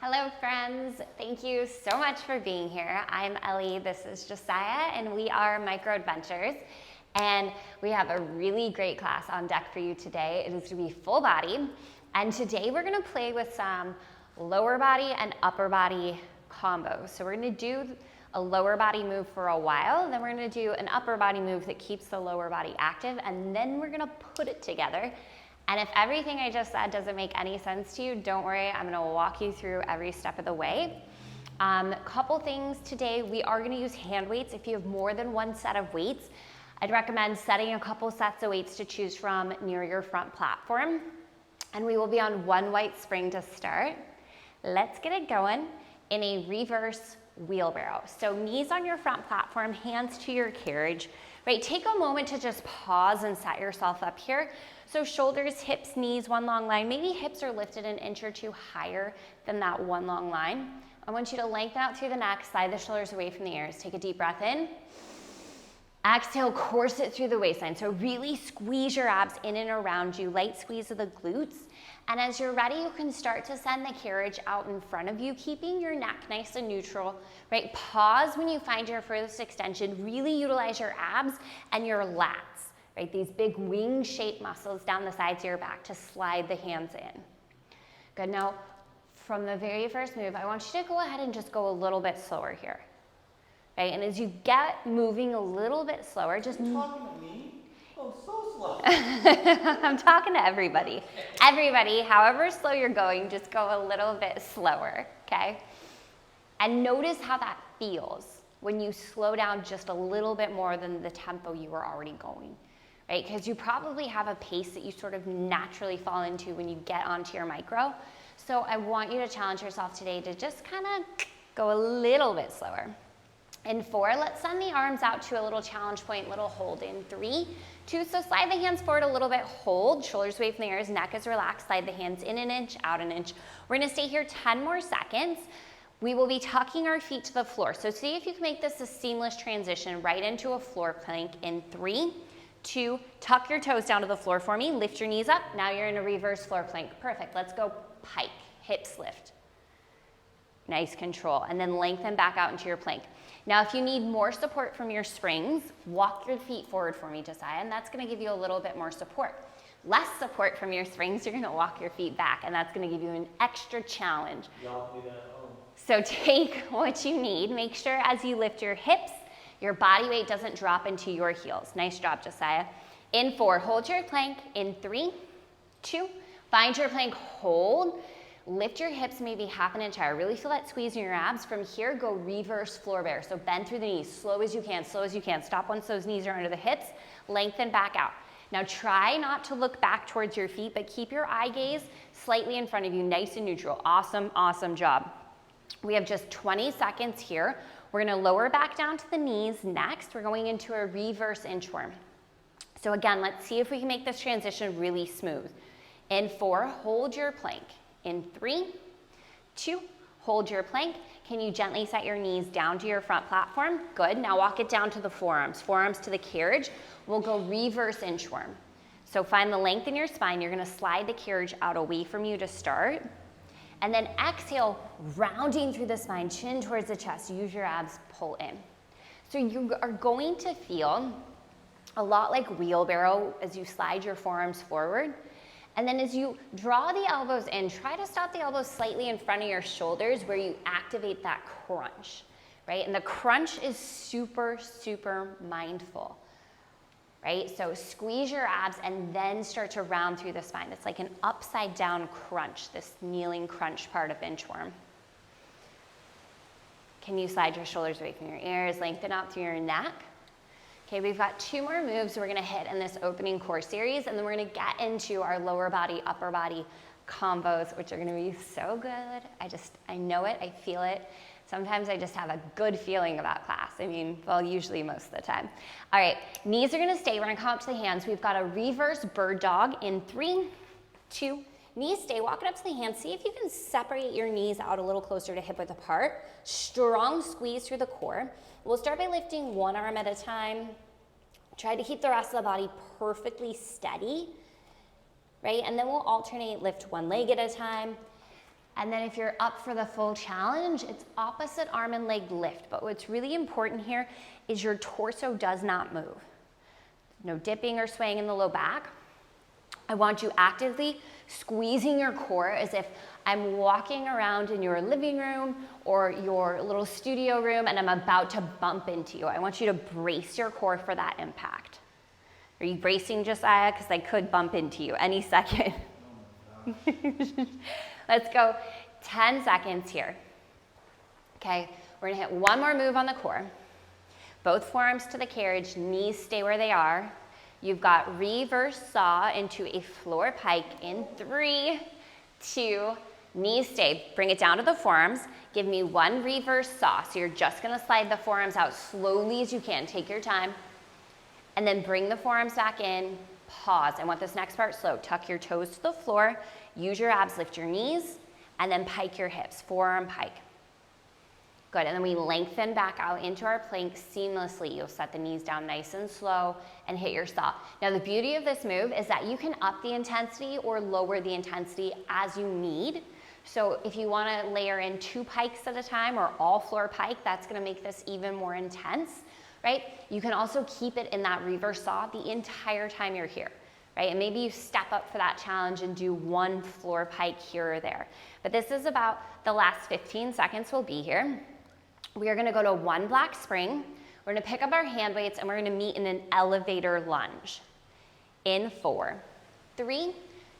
Hello friends, thank you so much for being here. I'm Ellie, this is Josiah, and we are Micro Adventures. And we have a really great class on deck for you today. It is going to be full body. And today we're going to play with some lower body and upper body combos. So we're going to do a lower body move for a while, then we're going to do an upper body move that keeps the lower body active, and then we're going to put it together. And if everything I just said doesn't make any sense to you, don't worry, I'm going to walk you through every step of the way. Couple things today, we are going to use hand weights. If you have more than one set of weights, I'd recommend setting a couple sets of weights to choose from near your front platform. And we will be on one white spring to start. Let's get it going in a reverse wheelbarrow. So knees on your front platform, hands to your carriage. Right, take a moment to just pause and set yourself up here. So shoulders, hips, knees, one long line. Maybe hips are lifted an inch or two higher than that one long line. I want you to lengthen out through the neck, slide the shoulders away from the ears. Take a deep breath in. Exhale, course it through the waistline. So really squeeze your abs in and around you, light squeeze of the glutes. And as you're ready, you can start to send the carriage out in front of you, keeping your neck nice and neutral, right? Pause when you find your furthest extension. Really utilize your abs and your lats, right? These big wing-shaped muscles down the sides of your back to slide the hands in. Good, now from the very first move, I want you to go ahead and just go a little bit slower here, right? And as you get moving a little bit slower, just... Are you talking to me? Oh, so slow. I'm talking to everybody. Everybody, however slow you're going, just go a little bit slower, okay? And notice how that feels when you slow down just a little bit more than the tempo you were already going, right? Because you probably have a pace that you sort of naturally fall into when you get onto your micro. So I want you to challenge yourself today to just kind of go a little bit slower. In 4, let's send the arms out to a little challenge point, little hold in 3, 2, so slide the hands forward a little bit, hold, shoulders away from the ears, neck is relaxed, slide the hands in an inch, out an inch. We're gonna stay here 10 more seconds. We will be tucking our feet to the floor. So see if you can make this a seamless transition right into a floor plank in 3, 2, tuck your toes down to the floor for me, lift your knees up, now you're in a reverse floor plank. Perfect, let's go pike, hips lift. Nice control, and then lengthen back out into your plank. Now, if you need more support from your springs, walk your feet forward for me, Josiah, and that's gonna give you a little bit more support. Less support from your springs, you're gonna walk your feet back, and that's gonna give you an extra challenge. Y'all do that at home. So take what you need. Make sure as you lift your hips, your body weight doesn't drop into your heels. Nice job, Josiah. In 4, hold your plank. In 3, 2, find your plank, hold. Lift your hips maybe half an inch higher. Really feel that squeeze in your abs. From here, go reverse floor bear. So bend through the knees, slow as you can, slow as you can. Stop once those knees are under the hips. Lengthen back out. Now try not to look back towards your feet, but keep your eye gaze slightly in front of you, nice and neutral. Awesome, awesome job. We have just 20 seconds here. We're gonna lower back down to the knees. Next, we're going into a reverse inchworm. So again, let's see if we can make this transition really smooth. In 4, hold your plank. In 3, 2, hold your plank. Can you gently set your knees down to your front platform? Good, now walk it down to the forearms. Forearms to the carriage. We'll go reverse inchworm. So find the length in your spine. You're gonna slide the carriage out away from you to start. And then exhale, rounding through the spine, chin towards the chest. Use your abs, pull in. So you are going to feel a lot like wheelbarrow as you slide your forearms forward. And then as you draw the elbows in, try to stop the elbows slightly in front of your shoulders where you activate that crunch, right? And the crunch is super, super mindful, right? So squeeze your abs and then start to round through the spine. It's like an upside down crunch, this kneeling crunch part of inchworm. Can you slide your shoulders away from your ears, lengthen out through your neck? Okay, we've got 2 more moves we're gonna hit in this opening core series, and then we're gonna get into our lower body, upper body combos, which are gonna be so good. I know it, I feel it. Sometimes I just have a good feeling about class. I mean, well, usually most of the time. All right, knees are gonna stay. We're gonna come up to the hands. We've got a reverse bird dog in 3, 2, knees stay. Walk it up to the hands. See if you can separate your knees out a little closer to hip width apart. Strong squeeze through the core. We'll start by lifting one arm at a time. Try to keep the rest of the body perfectly steady, right? And then we'll alternate, lift one leg at a time. And then if you're up for the full challenge, it's opposite arm and leg lift. But what's really important here is your torso does not move. No dipping or swaying in the low back. I want you actively squeezing your core as if I'm walking around in your living room or your little studio room and I'm about to bump into you. I want you to brace your core for that impact. Are you bracing, Josiah? Because I could bump into you any second. Let's go 10 seconds here. Okay, we're gonna hit one more move on the core. Both forearms to the carriage, knees stay where they are. You've got reverse saw into a floor pike in 3, 2, knees stay. Bring it down to the forearms. Give me one reverse saw. So you're just gonna slide the forearms out slowly as you can. Take your time. And then bring the forearms back in, pause. I want this next part slow. Tuck your toes to the floor, use your abs, lift your knees, and then pike your hips, forearm pike. Good, and then we lengthen back out into our plank seamlessly. You'll set the knees down nice and slow and hit your saw. Now the beauty of this move is that you can up the intensity or lower the intensity as you need. So if you wanna layer in 2 pikes at a time or all floor pike, that's gonna make this even more intense, right? You can also keep it in that reverse saw the entire time you're here, right? And maybe you step up for that challenge and do 1 floor pike here or there. But this is about the last 15 seconds we'll be here. We are gonna go to 1 black spring. We're gonna pick up our hand weights and we're gonna meet in an elevator lunge. In 4, 3,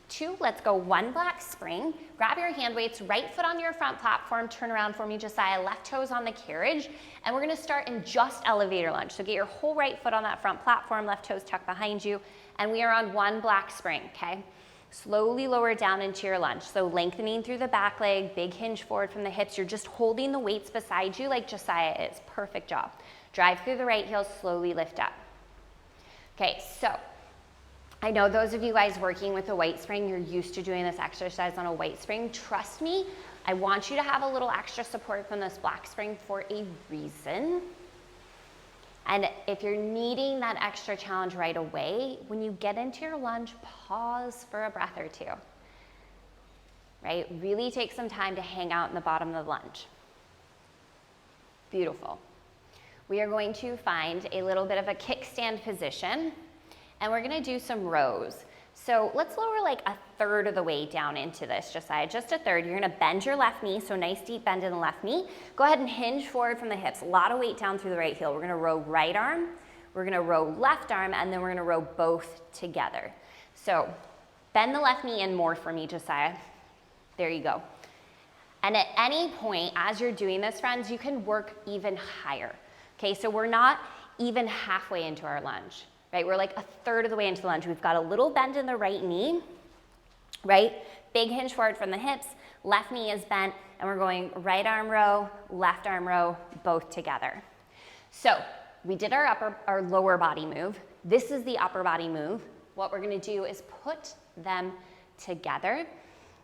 2, let's go 1 black spring. Grab your hand weights, right foot on your front platform, turn around for me, Josiah, left toes on the carriage, and we're gonna start in just elevator lunge. So get your whole right foot on that front platform, left toes tucked behind you, and we are on 1 black spring, okay? Slowly lower down into your lunge. So lengthening through the back leg, big hinge forward from the hips. You're just holding the weights beside you like Josiah is. Perfect job. Drive through the right heel, slowly lift up. Okay, so I know those of you guys working with a weight spring, you're used to doing this exercise on a weight spring. Trust me, I want you to have a little extra support from this black spring for a reason. And if you're needing that extra challenge right away, when you get into your lunge, pause for a breath or 2, right? Really take some time to hang out in the bottom of the lunge. Beautiful. We are going to find a little bit of a kickstand position, and we're gonna do some rows. So let's lower like 1/3 of the way down into this, Josiah, just 1/3. You're gonna bend your left knee, so nice deep bend in the left knee. Go ahead and hinge forward from the hips. A lot of weight down through the right heel. We're gonna row right arm, we're gonna row left arm, and then we're gonna row both together. So bend the left knee in more for me, Josiah. There you go. And at any point, as you're doing this, friends, you can work even higher. Okay, so we're not even halfway into our lunge. Right, we're like 1/3 of the way into the lunge. We've got a little bend in the right knee, right? Big hinge forward from the hips, left knee is bent, and we're going right arm row, left arm row, both together. So we did our lower body move. This is the upper body move. What we're gonna do is put them together.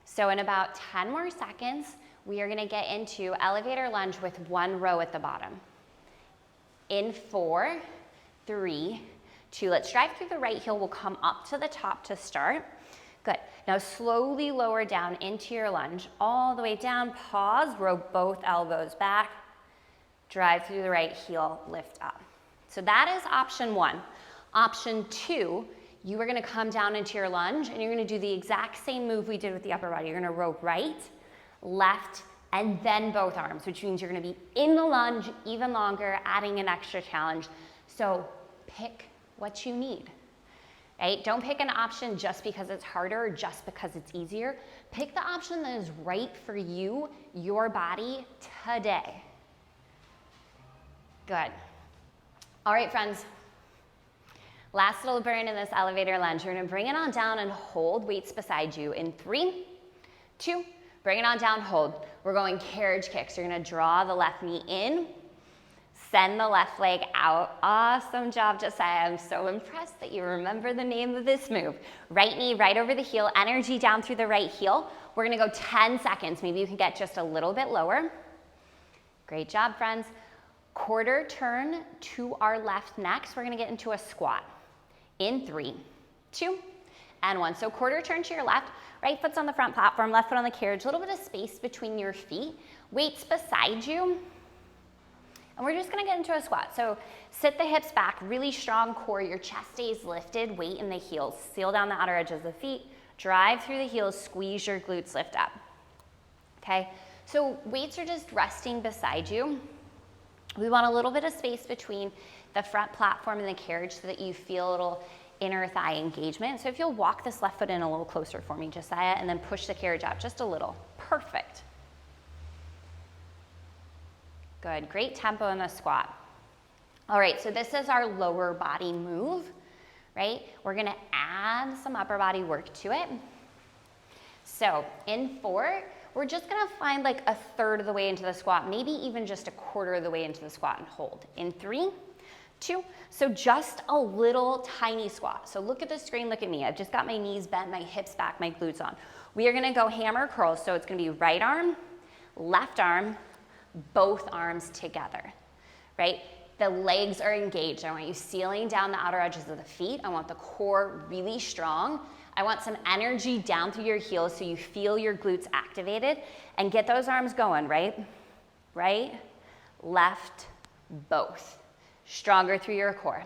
So in about 10 more seconds, we are gonna get into elevator lunge with 1 row at the bottom. In 4, 3, 2, let's drive through the right heel. We'll come up to the top to start. Good. Now slowly lower down into your lunge, all the way down, pause, row both elbows back, drive through the right heel, lift up. So that is option 1. Option 2, you are gonna come down into your lunge and you're gonna do the exact same move we did with the upper body. You're gonna row right, left, and then both arms, which means you're gonna be in the lunge even longer, adding an extra challenge. So pick what you need, right? Don't pick an option just because it's harder or just because it's easier. Pick the option that is right for you, your body, today. Good. All right, friends. Last little burn in this elevator lunge. You're gonna bring it on down and hold weights beside you in 3, 2, bring it on down, hold. We're going carriage kicks. You're gonna draw the left knee in, send the left leg out. Awesome job, Josiah. I'm so impressed that you remember the name of this move. Right knee right over the heel, energy down through the right heel. We're gonna go 10 seconds. Maybe you can get just a little bit lower. Great job, friends. Quarter turn to our left next. We're gonna get into a squat. In 3, 2, and 1. So quarter turn to your left, right foot's on the front platform, left foot on the carriage, a little bit of space between your feet, weights beside you, and we're just gonna get into a squat. So sit the hips back, really strong core, your chest stays lifted, weight in the heels, seal down the outer edges of the feet, drive through the heels, squeeze your glutes, lift up, okay? So weights are just resting beside you. We want a little bit of space between the front platform and the carriage so that you feel a little inner thigh engagement. So if you'll walk this left foot in a little closer for me, Josiah, and then push the carriage out just a little. Perfect. Good, great tempo in the squat. All right, so this is our lower body move, right? We're gonna add some upper body work to it. So in 4, we're just gonna find like a third of the way into the squat, maybe even just a quarter of the way into the squat and hold. In 3, 2, so just a little tiny squat. So look at the screen, look at me. I've just got my knees bent, my hips back, my glutes on. We are gonna go hammer curls, so it's gonna be right arm, left arm, both arms together, right? The legs are engaged. I want you sealing down the outer edges of the feet. I want the core really strong. I want some energy down through your heels so you feel your glutes activated, and get those arms going, right? Right, left, both. Stronger through your core.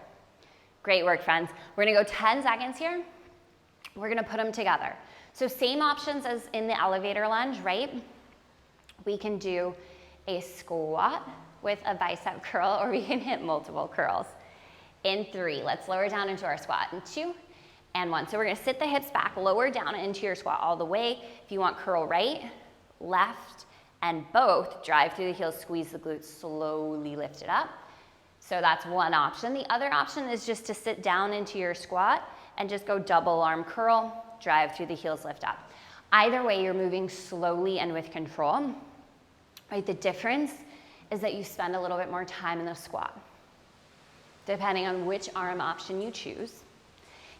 Great work, friends. We're gonna go 10 seconds here. We're gonna put them together. So same options as in the elevator lunge, right? We can do a squat with a bicep curl, or we can hit multiple curls. In 3, let's lower down into our squat. In 2, and 1. So we're gonna sit the hips back, lower down into your squat all the way. If you want curl right, left, and both, drive through the heels, squeeze the glutes, slowly lift it up. So that's one option. The other option is just to sit down into your squat and just go double arm curl, drive through the heels, lift up. Either way, you're moving slowly and with control, right? The difference is that you spend a little bit more time in the squat, depending on which arm option you choose.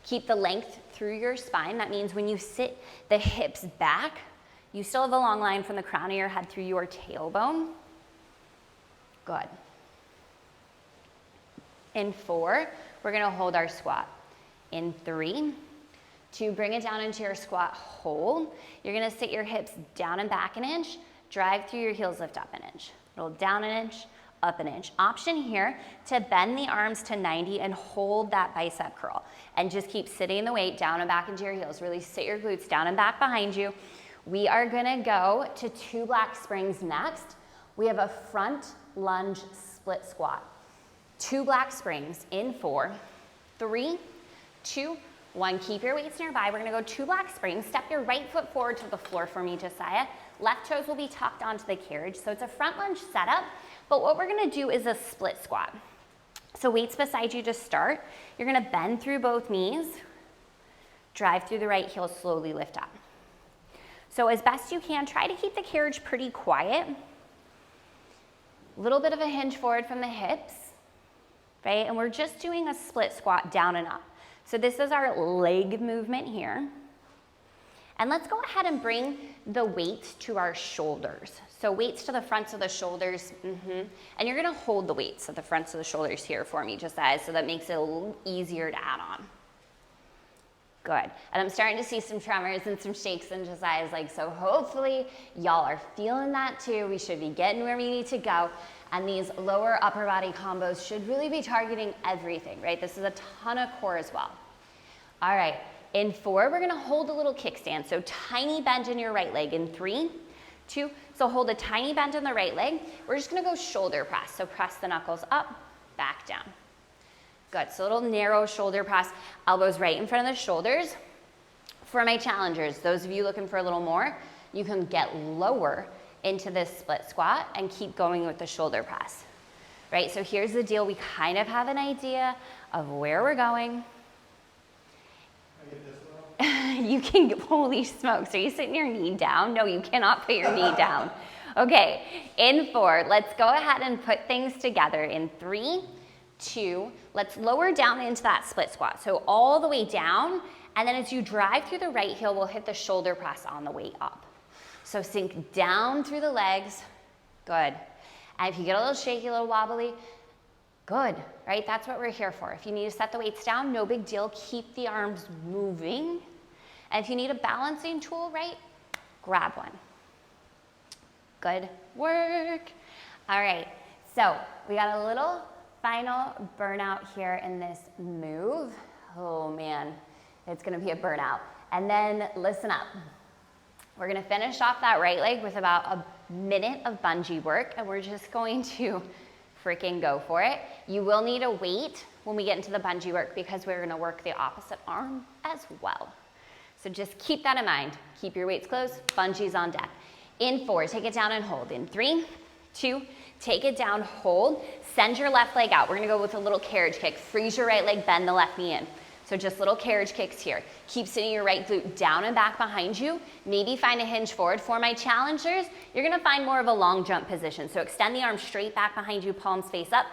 Keep the length through your spine. That means when you sit the hips back, you still have a long line from the crown of your head through your tailbone. Good. In 4, we're gonna hold our squat. In 3, 2, bring it down into your squat, hold. You're gonna sit your hips down and back an inch, drive through your heels, lift up an inch. Roll down an inch, up an inch. Option here to bend the arms to 90 and hold that bicep curl. And just keep sitting the weight down and back into your heels. Really sit your glutes down and back behind you. We are gonna go to 2 black springs next. We have a front lunge split squat. 2 black springs in 4, 3, 2, 1. Keep your weights nearby. We're gonna go 2 black springs. Step your right foot forward to the floor for me, Josiah. Left toes will be tucked onto the carriage. So it's a front lunge setup, but what we're gonna do is a split squat. So weights beside you to start. You're gonna bend through both knees, drive through the right heel, slowly lift up. So as best you can, try to keep the carriage pretty quiet. A little bit of a hinge forward from the hips, right? And we're just doing a split squat down and up. So this is our leg movement here. And let's go ahead and bring the weights to our shoulders. So weights to the fronts of the shoulders. And you're gonna hold the weights at the fronts of the shoulders here for me, just as, so that makes it a little easier to add on. Good. And I'm starting to see some tremors and some shakes in Josiah's legs, so hopefully y'all are feeling that too. We should be getting where we need to go. And these lower upper body combos should really be targeting everything, right? This is a ton of core as well. All right, in 4, we're gonna hold a little kickstand. So tiny bend in your right leg. In 3, 2, so hold a tiny bend in the right leg. We're just gonna go shoulder press. So press the knuckles up, back down. Good, so a little narrow shoulder press, elbows right in front of the shoulders. For my challengers, those of you looking for a little more, you can get lower into this split squat and keep going with the shoulder press, right? So here's the deal. We kind of have an idea of where we're going. You can, holy smokes, are you sitting your knee down? No, you cannot put your knee down. Okay, in 4, let's go ahead and put things together. In 3, 2, let's lower down into that split squat. So all the way down, and then as you drive through the right heel, we'll hit the shoulder press on the way up. So sink down through the legs, good. And if you get a little shaky, a little wobbly, good, right? That's what we're here for. If you need to set the weights down, no big deal. Keep the arms moving, And if you need a balancing tool, right, grab one. Good work. All right, so we got a little final burnout here in this move. Oh man, it's gonna be a burnout. And then listen up. We're gonna finish off that right leg with about a minute of bungee work, and we're just going to freaking go for it. You will need a weight when we get into the bungee work because we're gonna work the opposite arm as well. So just keep that in mind. Keep your weights close, bungees on deck. In 4, take it down and hold. In 3, 2, take it down, hold. Send your left leg out. We're gonna go with a little carriage kick. Freeze your right leg, bend the left knee in. So just little carriage kicks here. Keep sitting your right glute down and back behind you. Maybe find a hinge forward. For my challengers, you're gonna find more of a long jump position. So extend the arms straight back behind you, palms face up.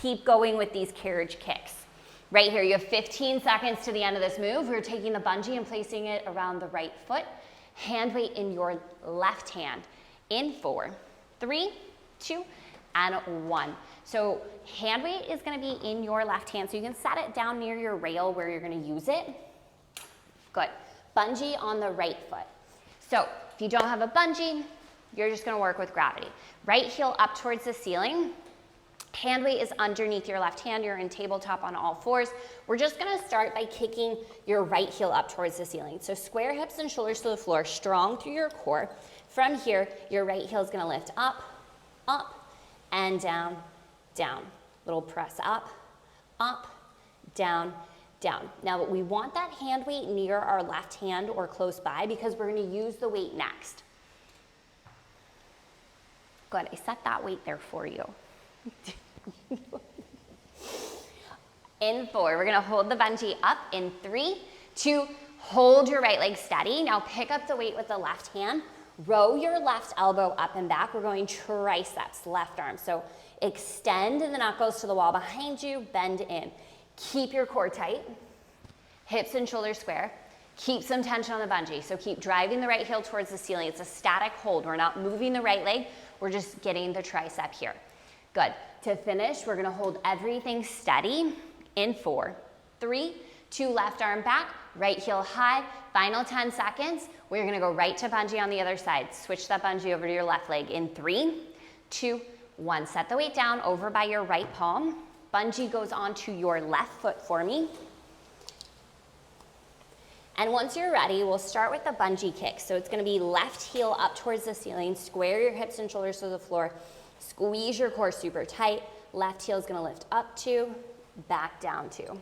Keep going with these carriage kicks. Right here, you have 15 seconds to the end of this move. We're taking the bungee and placing it around the right foot. Hand weight in your left hand. In 4, 3, 2, and 1. So hand weight is gonna be in your left hand, so you can set it down near your rail where you're gonna use it. Good. Bungee on the right foot. So if you don't have a bungee, you're just gonna work with gravity. Right heel up towards the ceiling. Hand weight is underneath your left hand. You're in tabletop on all 4s. We're just gonna start by kicking your right heel up towards the ceiling. So square hips and shoulders to the floor, strong through your core. From here, your right heel is gonna lift up, up, and down, down. Little press up, down, down. Now we want that hand weight near our left hand or close by because we're gonna use the weight next. Good, I set that weight there for you. In 4, we're gonna hold the bungee up. In 3, 2, hold your right leg steady. Now pick up the weight with the left hand. Row your left elbow up and back. We're going triceps, left arm. So extend the knuckles to the wall behind you, bend in. Keep your core tight, hips and shoulders square. Keep some tension on the bungee. So keep driving the right heel towards the ceiling. It's a static hold. We're not moving the right leg. We're just getting the tricep here. Good. To finish, we're gonna hold everything steady. In 4, 3, 2, left arm back, right heel high. Final 10 seconds. We're gonna go right to bungee on the other side. Switch that bungee over to your left leg. In 3, 2, 1. Set the weight down over by your right palm. Bungee goes onto your left foot for me. And once you're ready, we'll start with the bungee kick. So it's gonna be left heel up towards the ceiling. Square your hips and shoulders to the floor. Squeeze your core super tight. Left heel is gonna lift up 2, back down 2.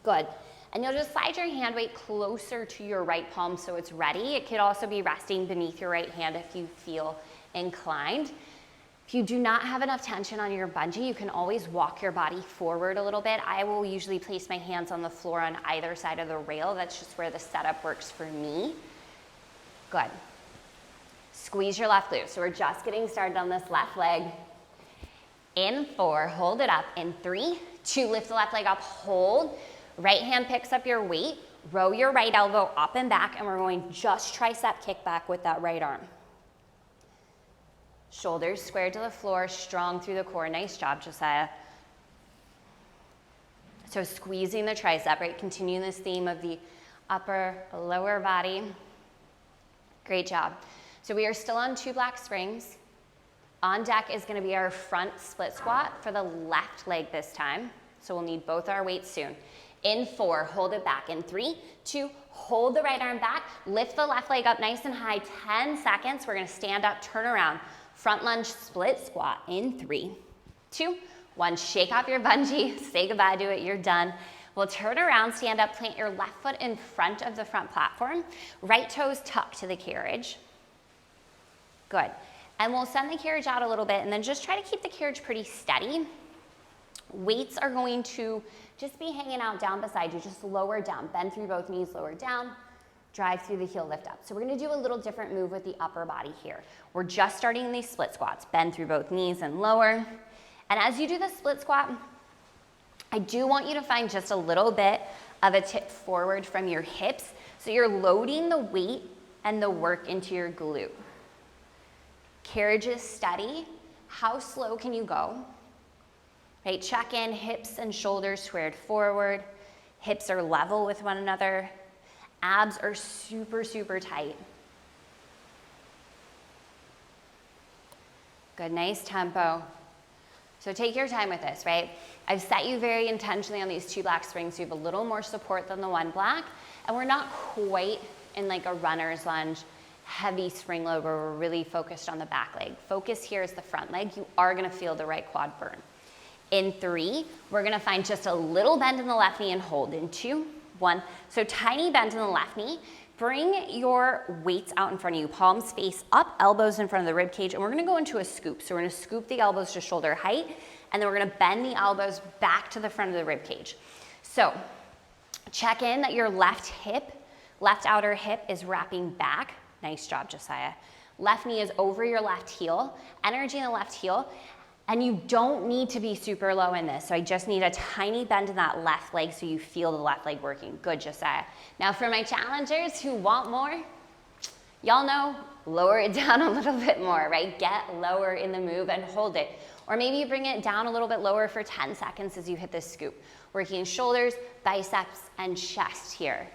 Good. And you'll just slide your hand weight closer to your right palm so it's ready. It could also be resting beneath your right hand if you feel inclined. If you do not have enough tension on your bungee, you can always walk your body forward a little bit. I will usually place my hands on the floor on either side of the rail. That's just where the setup works for me. Good. Squeeze your left glute. So we're just getting started on this left leg. In 4, hold it up. In 3, 2, lift the left leg up, hold. Right hand picks up your weight. Row your right elbow up and back, and we're going just tricep kick back with that right arm. Shoulders squared to the floor, strong through the core. Nice job, Josiah. So squeezing the tricep, right? Continuing this theme of the upper, lower body. Great job. So we are still on 2 black springs. On deck is gonna be our front split squat for the left leg this time. So we'll need both our weights soon. In 4, hold it back. In 3, 2, hold the right arm back. Lift the left leg up nice and high. 10 seconds. We're gonna stand up, turn around. Front lunge split squat. In 3, 2, 1. Shake off your bungee. Say goodbye to it. You're done. We'll turn around, stand up, plant your left foot in front of the front platform. Right toes tucked to the carriage. Good. And we'll send the carriage out a little bit and then just try to keep the carriage pretty steady. Weights are going to just be hanging out down beside you, just lower down. Bend through both knees, lower down. Drive through the heel, lift up. So we're gonna do a little different move with the upper body here. We're just starting these split squats. Bend through both knees and lower. And as you do the split squat, I do want you to find just a little bit of a tip forward from your hips. So you're loading the weight and the work into your glute. Carriage is steady. How slow can you go? Right, check in, hips and shoulders squared forward. Hips are level with one another. Abs are super, super tight. Good, nice tempo. So take your time with this, right? I've set you very intentionally on these 2 black springs, so you have a little more support than the 1 black, and we're not quite in like a runner's lunge, heavy spring load where we're really focused on the back leg. Focus here is the front leg. You are gonna feel the right quad burn. In 3, we're gonna find just a little bend in the left knee and hold in 2, 1. So tiny bend in the left knee. Bring your weights out in front of you, palms face up, elbows in front of the rib cage, and we're gonna go into a scoop. So we're gonna scoop the elbows to shoulder height, and then we're gonna bend the elbows back to the front of the rib cage. So check in that your left outer hip is wrapping back. Nice job, Josiah. Left knee is over your left heel, energy in the left heel, and you don't need to be super low in this. So I just need a tiny bend in that left leg so you feel the left leg working. Good, Josiah. Now for my challengers who want more, y'all know, lower it down a little bit more, right? Get lower in the move and hold it. Or maybe you bring it down a little bit lower for 10 seconds as you hit this scoop. Working shoulders, biceps, and chest here.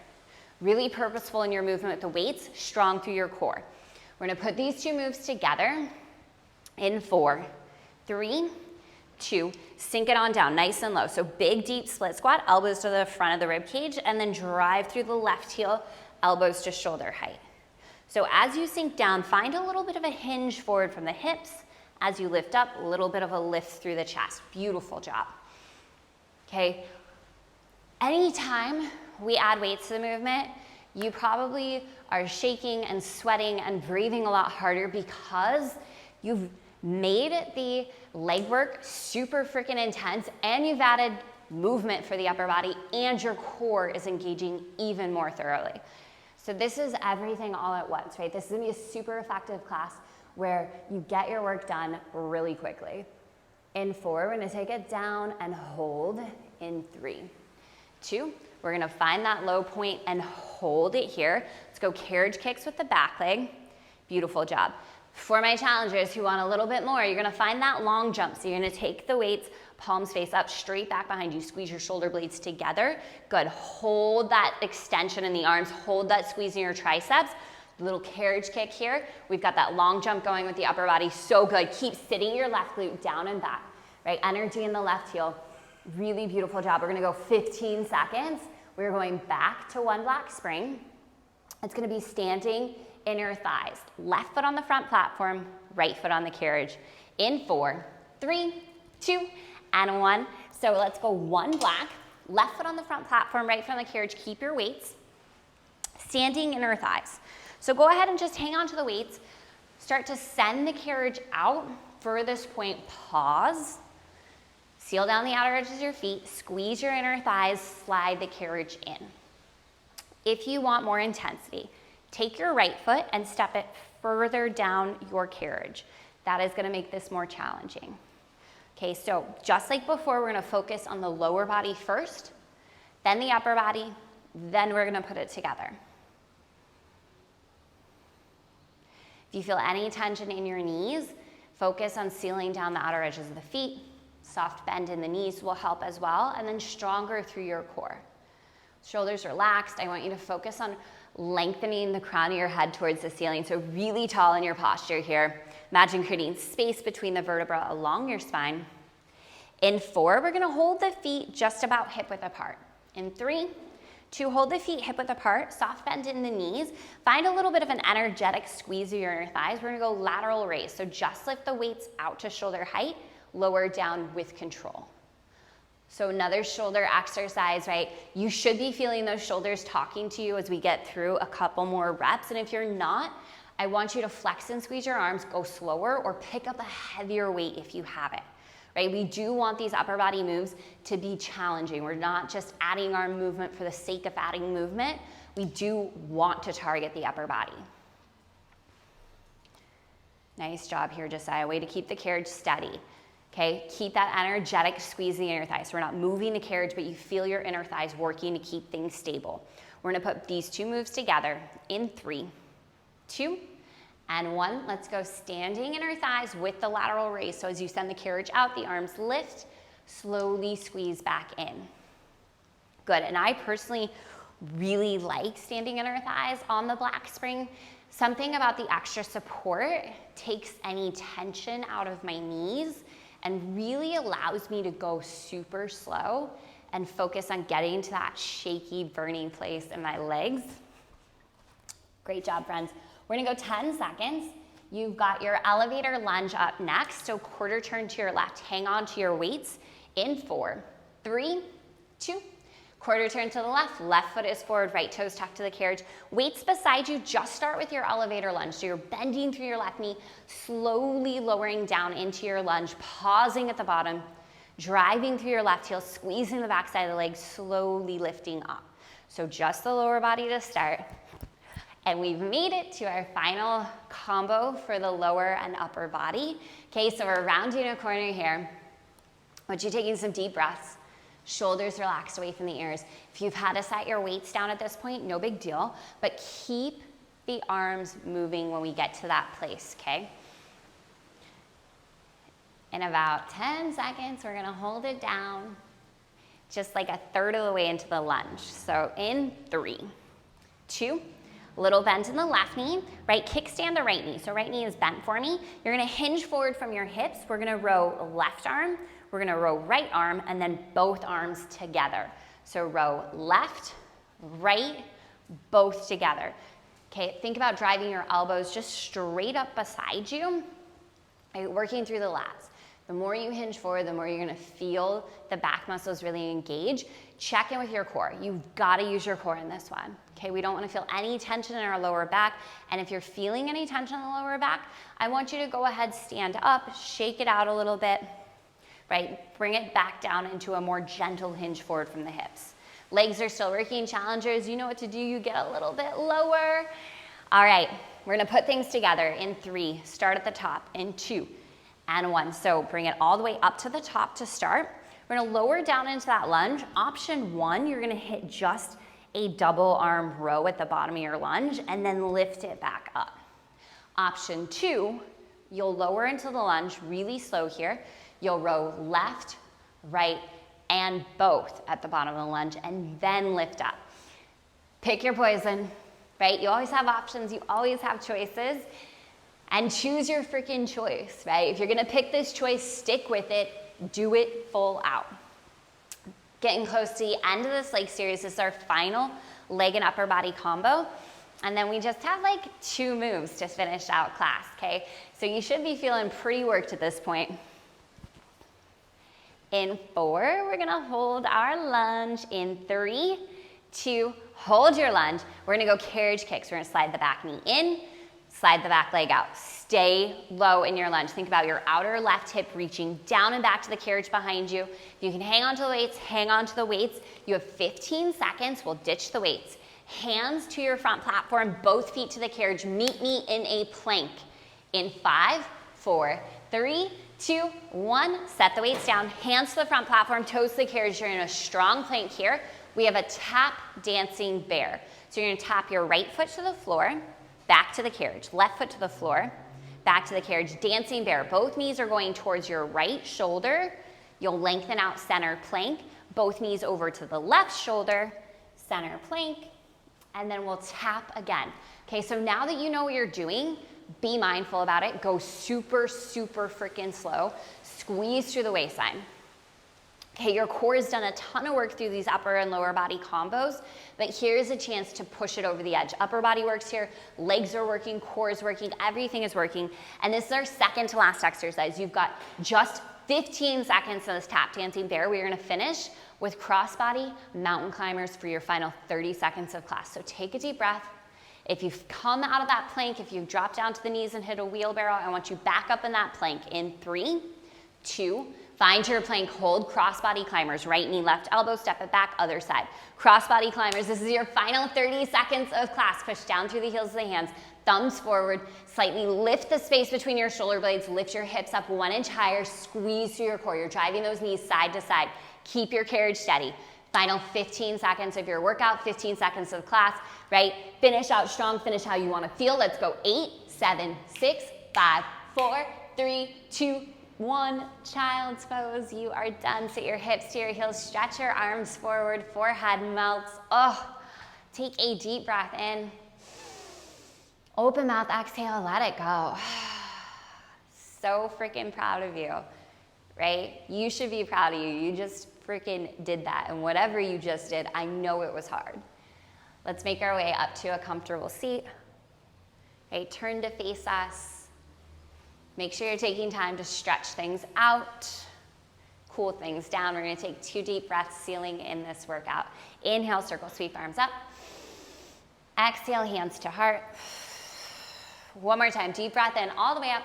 Really purposeful in your movement with the weights, strong through your core. We're gonna put these 2 moves together in 4, 3, 2, sink it on down, nice and low. So big, deep split squat, elbows to the front of the rib cage, and then drive through the left heel, elbows to shoulder height. So as you sink down, find a little bit of a hinge forward from the hips. As you lift up, a little bit of a lift through the chest. Beautiful job. Okay, anytime we add weights to the movement, you probably are shaking and sweating and breathing a lot harder because you've made the leg work super freaking intense, and you've added movement for the upper body, and your core is engaging even more thoroughly. So this is everything all at once, right? This is gonna be a super effective class where you get your work done really quickly. In 4, we're gonna take it down and hold in 3, 2, we're gonna find that low point and hold it here. Let's go carriage kicks with the back leg. Beautiful job. For my challengers who want a little bit more, you're gonna find that long jump. So you're gonna take the weights, palms face up, straight back behind you, squeeze your shoulder blades together. Good, hold that extension in the arms, hold that squeeze in your triceps. Little carriage kick here. We've got that long jump going with the upper body, so good. Keep sitting your left glute down and back, right? Energy in the left heel. Really beautiful job. We're gonna go 15 seconds. We're going back to 1 black spring. It's gonna be standing inner thighs. Left foot on the front platform, right foot on the carriage. In 4, 3, 2, and 1. So let's go 1 black, left foot on the front platform, right foot on the carriage. Keep your weights. Standing inner thighs. So go ahead and just hang on to the weights. Start to send the carriage out. Furthest point, pause. Seal down the outer edges of your feet. Squeeze your inner thighs, slide the carriage in. If you want more intensity, take your right foot and step it further down your carriage. That is gonna make this more challenging. Okay, so just like before, we're gonna focus on the lower body first, then the upper body, then we're gonna put it together. If you feel any tension in your knees, focus on sealing down the outer edges of the feet. Soft bend in the knees will help as well, and then stronger through your core. Shoulders relaxed. I want you to focus on lengthening the crown of your head towards the ceiling, so really tall in your posture here. Imagine creating space between the vertebrae along your spine. In 4, we're gonna hold the feet just about hip width apart. In 3, 2, hold the feet hip width apart, soft bend in the knees. Find a little bit of an energetic squeeze of your inner thighs. We're gonna go lateral raise, so just lift the weights out to shoulder height, lower down with control. So another shoulder exercise, right? You should be feeling those shoulders talking to you as we get through a couple more reps. And if you're not, I want you to flex and squeeze your arms, go slower, or pick up a heavier weight if you have it, right? We do want these upper body moves to be challenging. We're not just adding our movement for the sake of adding movement. We do want to target the upper body. Nice job here, Josiah. Way to keep the carriage steady. Okay, keep that energetic squeeze in the inner thighs. So we're not moving the carriage, but you feel your inner thighs working to keep things stable. We're gonna put these 2 moves together in 3, 2, and 1. Let's go standing inner thighs with the lateral raise. So as you send the carriage out, the arms lift, slowly squeeze back in. Good, and I personally really like standing in our thighs on the black spring. Something about the extra support takes any tension out of my knees and really allows me to go super slow and focus on getting to that shaky, burning place in my legs. Great job, friends. We're gonna go 10 seconds. You've got your elevator lunge up next, so quarter turn to your left. Hang on to your weights in 4, 3, 2, quarter turn to the left. Left foot is forward, right toes tucked to the carriage. Weights beside you, just start with your elevator lunge. So you're bending through your left knee, slowly lowering down into your lunge, pausing at the bottom, driving through your left heel, squeezing the backside of the leg, slowly lifting up. So just the lower body to start. And we've made it to our final combo for the lower and upper body. Okay, so we're rounding a corner here. I want you taking some deep breaths. Shoulders relaxed away from the ears. If you've had to set your weights down at this point, no big deal, but keep the arms moving when we get to that place, okay? In about 10 seconds, we're gonna hold it down just like a third of the way into the lunge. So in 3, 2, little bend in the left knee, right kickstand the right knee. So right knee is bent for me. You're gonna hinge forward from your hips. We're gonna row left arm, we're gonna row right arm, and then both arms together. So row left, right, both together. Okay, think about driving your elbows just straight up beside you, right, working through the lats. The more you hinge forward, the more you're gonna feel the back muscles really engage. Check in with your core. You've gotta use your core in this one. Okay, we don't wanna feel any tension in our lower back. And if you're feeling any tension in the lower back, I want you to go ahead, stand up, shake it out a little bit, right? Bring it back down into a more gentle hinge forward from the hips. Legs are still working. Challengers, you know what to do. You get a little bit lower. All right, we're gonna put things together in 3, start at the top, in 2, and 1. So bring it all the way up to the top to start. We're gonna lower down into that lunge. Option 1, you're gonna hit just a double arm row at the bottom of your lunge and then lift it back up. Option 2, you'll lower into the lunge really slow here. You'll row left, right, and both at the bottom of the lunge and then lift up. Pick your poison, right? You always have options, you always have choices, and choose your freaking choice, right? If you're gonna pick this choice, stick with it, do it full out. Getting close to the end of this leg series. This is our final leg and upper body combo. And then we just have like 2 moves to finish out class, okay? So you should be feeling pretty worked at this point. In 4, we're gonna hold our lunge. In 3, 2, hold your lunge. We're gonna go carriage kicks. We're gonna slide the back knee in, slide the back leg out. Stay low in your lunge. Think about your outer left hip reaching down and back to the carriage behind you. If you can hang on to the weights, hang on to the weights. You have 15 seconds. We'll ditch the weights. Hands to your front platform, both feet to the carriage. Meet me in a plank. In 5, 4, 3, 2, 1. Set the weights down. Hands to the front platform, toes to the carriage. You're in a strong plank here. We have a tap dancing bear. So you're gonna tap your right foot to the floor, back to the carriage. Left foot to the floor, back to the carriage. Dancing bear. Both knees are going towards your right shoulder. You'll lengthen out center plank. Both knees over to the left shoulder, center plank, and then we'll tap again. Okay, so now that you know what you're doing, be mindful about it. Go super, super freaking slow. Squeeze through the waistline. Okay, your core has done a ton of work through these upper and lower body combos, but here's a chance to push it over the edge. Upper body works here, legs are working, core is working, everything is working. And this is our second to last exercise. You've got just 15 seconds of this tap dancing bear. We're gonna finish with crossbody mountain climbers for your final 30 seconds of class. So take a deep breath. If you've come out of that plank, if you've dropped down to the knees and hit a wheelbarrow, I want you back up in that plank in 3, 2, find your plank, hold crossbody climbers, right knee, left elbow, step it back, other side. Crossbody climbers, this is your final 30 seconds of class. Push down through the heels of the hands, thumbs forward, slightly lift the space between your shoulder blades, lift your hips up 1 inch higher, squeeze through your core. You're driving those knees side to side. Keep your carriage steady. Final 15 seconds of your workout, 15 seconds of class, right? Finish out strong, finish how you wanna feel. Let's go 8, 7, 6, 5, 4, 3, 2, 1, child's pose. You are done. Sit your hips to your heels, stretch your arms forward, forehead melts. Oh, Take a deep breath in. Open mouth, exhale, let it go. So freaking proud of you, right? You should be proud of you. You just freaking did that. And whatever you just did, I know it was hard. Let's make our way up to a comfortable seat. Okay, turn to face us. Make sure you're taking time to stretch things out, cool things down. We're gonna take 2 deep breaths, sealing in this workout. Inhale, circle, sweep arms up. Exhale, hands to heart. One more time, deep breath in, all the way up.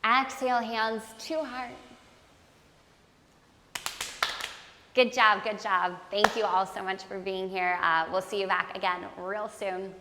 Exhale, hands to heart. Good job, good job. Thank you all so much for being here. We'll see you back again real soon.